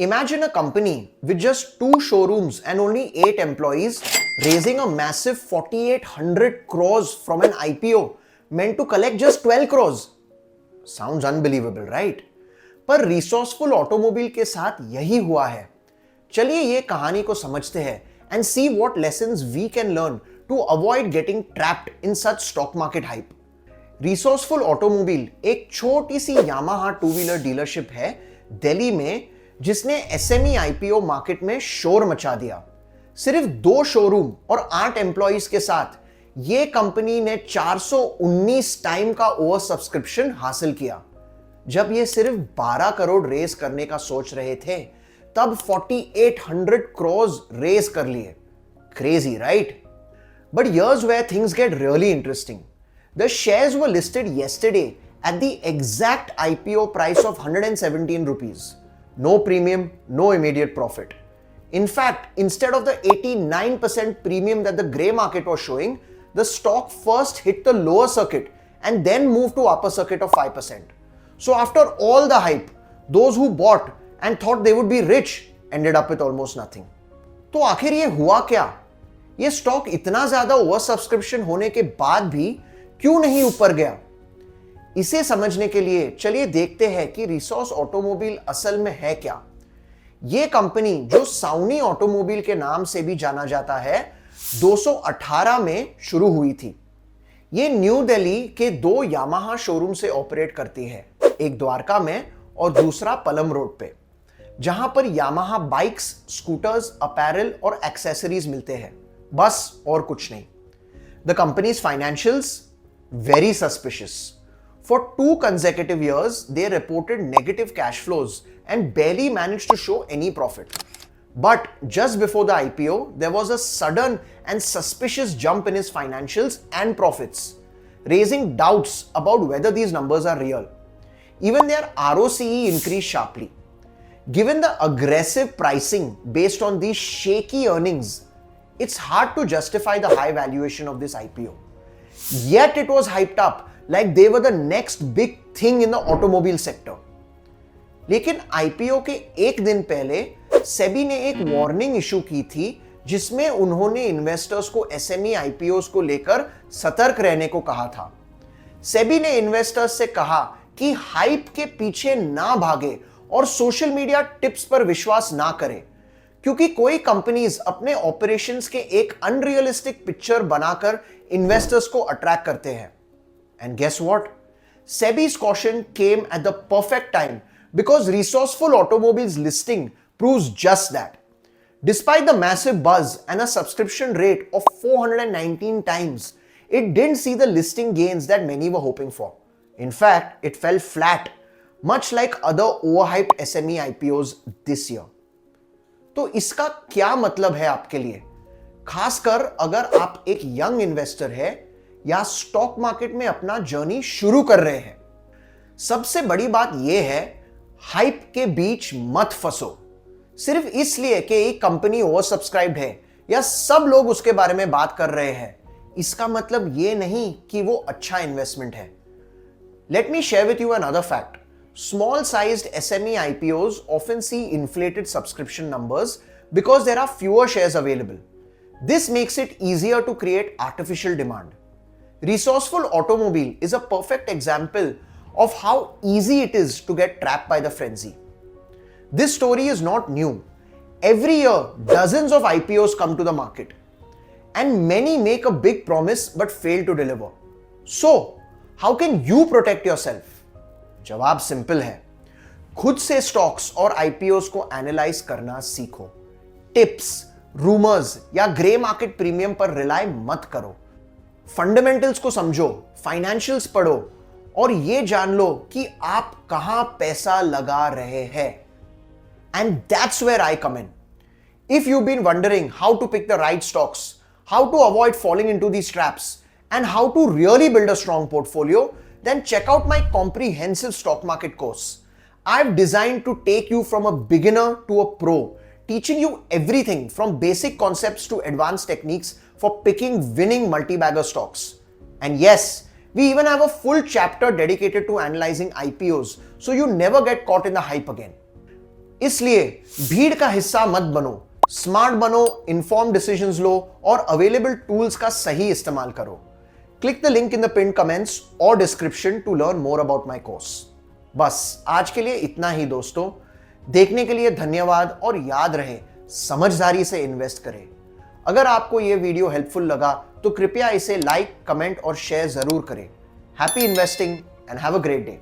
Imagine a company with just 2 showrooms and only 8 employees raising a massive 4800 crores from an IPO meant to collect just 12 crores. Sounds unbelievable, right? पर resourceful automobile के साथ यही हुआ है. चलिए ये कहानी को समझते हैं and see what lessons we can learn to avoid getting trapped in such stock market hype. Resourceful automobile एक छोटी सी यामाहा टू व्हीलर डीलरशिप है दिल्ली में जिसने एसएमई आईपीओ मार्केट में शोर मचा दिया. सिर्फ 2 शोरूम और 8 एम्प्लॉइज के साथ यह कंपनी ने 419 टाइम का ओवर सब्सक्रिप्शन हासिल किया. जब ये सिर्फ 12 करोड़ रेस करने का सोच रहे थे तब 4800 crores रेस कर लिए. Crazy, right? But here's where things get really interesting. The shares were listed yesterday at the exact IPO price of 117 rupees. No premium, no immediate profit. In fact, instead of the 89% premium that the grey market was showing, the stock first hit the lower circuit and then moved to upper circuit of 5%. So after all the hype, those who bought and thought they would be rich ended up with almost nothing. तो आखिर ये हुआ क्या? ये stock इतना ज्यादा over subscription होने के बाद भी क्यों नहीं ऊपर गया? इसे समझने के लिए चलिए देखते हैं कि रिसोर्स ऑटोमोबाइल असल में है क्या. यह कंपनी जो साउनी ऑटोमोबाइल के नाम से भी जाना जाता है 218 में शुरू हुई थी. यह न्यू दिल्ली के 2 यामाहा शोरूम से ऑपरेट करती है, एक द्वारका में और दूसरा पलम रोड पे, जहां पर यामाहा बाइक्स, स्कूटर्स, अपैरल और एक्सेसरीज मिलते हैं, बस और कुछ नहीं. The companies financials very suspicious. For 2 consecutive years, they reported negative cash flows and barely managed to show any profit. But just before the IPO, there was a sudden and suspicious jump in his financials and profits, raising doubts about whether these numbers are real. Even their ROCE increased sharply. Given the aggressive pricing based on these shaky earnings, it's hard to justify the high valuation of this IPO. Yet it was hyped up like they were the next big thing in the automobile sector. लेकिन IPO के एक दिन पहले सेबी ने एक warning issue की थी जिसमें उन्होंने इन्वेस्टर्स को एसएमई आईपीओस को लेकर सतर्क रहने को कहा था. सेबी ने इन्वेस्टर्स से कहा कि हाइप के पीछे ना भागे और सोशल मीडिया टिप्स पर विश्वास ना करें, क्योंकि कोई कंपनीज अपने ऑपरेशंस के एक अनरियलिस्टिक पिक्चर बनाकर इन्वेस्टर्स को अट्रैक्ट करते हैं. And guess what? SEBI's caution came at the perfect time because resourceful automobiles listing proves just that. Despite the massive buzz and a subscription rate of 419 times, it didn't see the listing gains that many were hoping for. In fact, it fell flat, much like other overhyped SME IPOs this year. तो इसका क्या मतलब है आपके लिए, खासकर अगर आप एक यंग इन्वेस्टर है या स्टॉक मार्केट में अपना जर्नी शुरू कर रहे हैं? सबसे बड़ी बात यह है, हाइप के बीच मत फंसो सिर्फ इसलिए कि एक कंपनी ओवर सब्सक्राइब्ड है या सब लोग उसके बारे में बात कर रहे हैं. इसका मतलब यह नहीं कि वो अच्छा इन्वेस्टमेंट है. Let me share with you another fact. Small-sized SME IPOs often see inflated subscription numbers because there are fewer shares available. This makes it easier to create artificial demand. Resourceful Automobile is a perfect example of how easy it is to get trapped by the frenzy. This story is not new. Every year, dozens of IPOs come to the market, and many make a big promise but fail to deliver. So, how can you protect yourself? जवाब simple है, खुद से stocks और IPOs को analyse करना सीखो. Tips, rumours या grey market premium पर रिलाय मत करो. फंडामेंटल्स को समझो, फाइनेंशियल्स पढ़ो और ये जान लो कि आप कहां पैसा लगा रहे हैं. And that's where I come in. If you been wondering how to pick the right stocks, how to avoid falling into these traps and how to really build a strong portfolio, then check out my comprehensive stock market course. I've designed to take you from a beginner to a pro, teaching you everything from basic concepts to advanced techniques for picking winning multi-bagger stocks. And yes, we even have a full chapter dedicated to analyzing IPOs, so you never get caught in the hype again. इसलिए भीड़ का हिस्सा मत बनो, smart बनो, inform decisions लो और available tools का सही इस्तेमाल करो। Click the link in the pin comments और description to learn more about my course. बस आज के लिए इतना ही दोस्तों। देखने के लिए धन्यवाद और याद रहे, समझदारी से इन्वेस्ट करें। अगर आपको यह वीडियो हेल्पफुल लगा तो कृपया इसे लाइक, कमेंट और शेयर जरूर करें। Happy investing and have a great day.